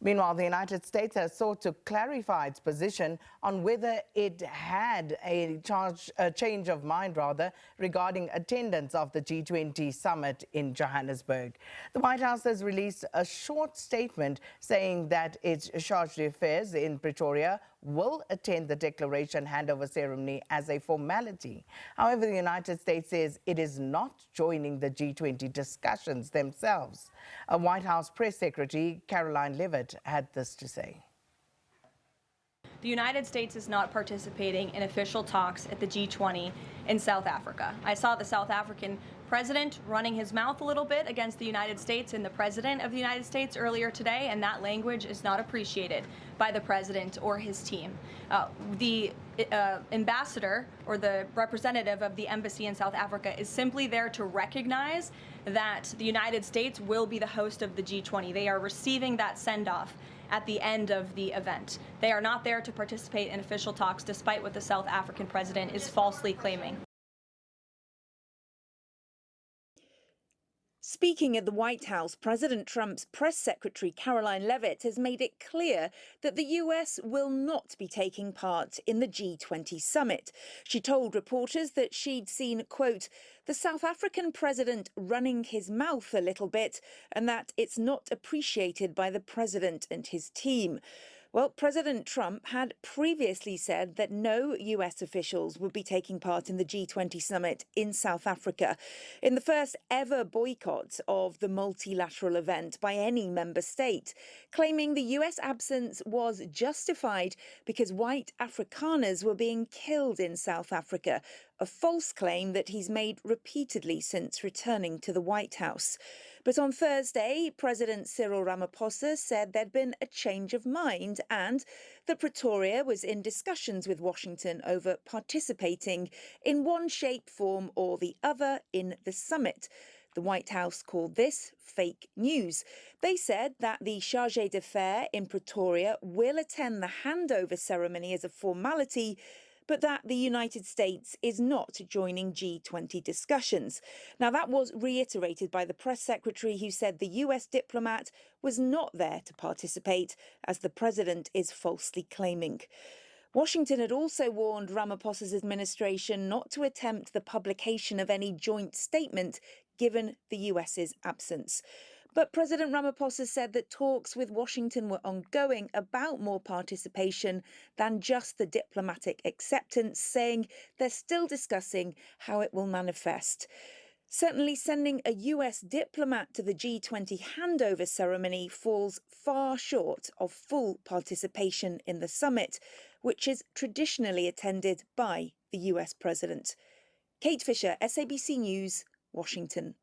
Meanwhile, the United States has sought to clarify its position on whether it had a change of mind, regarding attendance of the G20 Summit in Johannesburg. The White House has released a short statement saying that its chargé d'affaires in Pretoria will attend the declaration handover ceremony as a formality. However, the United States says it is not joining the G20 discussions themselves. A White House press secretary, Karoline Leavitt, had this to say. The United States is not participating in official talks at the G20 in South Africa. I saw the South African president running his mouth a little bit against the United States and the president of the United States earlier today, and that language is not appreciated by the president or his team. The ambassador or the representative of the embassy in South Africa is simply there to recognize that the United States will be the host of the G20. They are receiving that send-off at the end of the event. They are not there to participate in official talks, despite what the South African president is falsely claiming. Speaking at the White House, President Trump's press secretary, Karoline Leavitt, has made it clear that the US will not be taking part in the G20 summit. She told reporters that she'd seen, quote, the South African president running his mouth a little bit, and that it's not appreciated by the president and his team. Well, President Trump had previously said that no US officials would be taking part in the G20 summit in South Africa, in the first ever boycott of the multilateral event by any member state, claiming the US absence was justified because white Afrikaners were being killed in South Africa, a false claim that he's made repeatedly since returning to the White House. But on Thursday, President Cyril Ramaphosa said there'd been a change of mind and that Pretoria was in discussions with Washington over participating in one shape, form or the other in the summit. The White House called this fake news. They said that the chargé d'affaires in Pretoria will attend the handover ceremony as a formality, but that the United States is not joining G20 discussions. Now, that was reiterated by the press secretary, who said the US diplomat was not there to participate, as the president is falsely claiming. Washington had also warned Ramaphosa's administration not to attempt the publication of any joint statement given the US's absence. But President Ramaphosa said that talks with Washington were ongoing about more participation than just the diplomatic acceptance, saying they're still discussing how it will manifest. Certainly, sending a US diplomat to the G20 handover ceremony falls far short of full participation in the summit, which is traditionally attended by the US president. Kate Fisher, SABC News, Washington.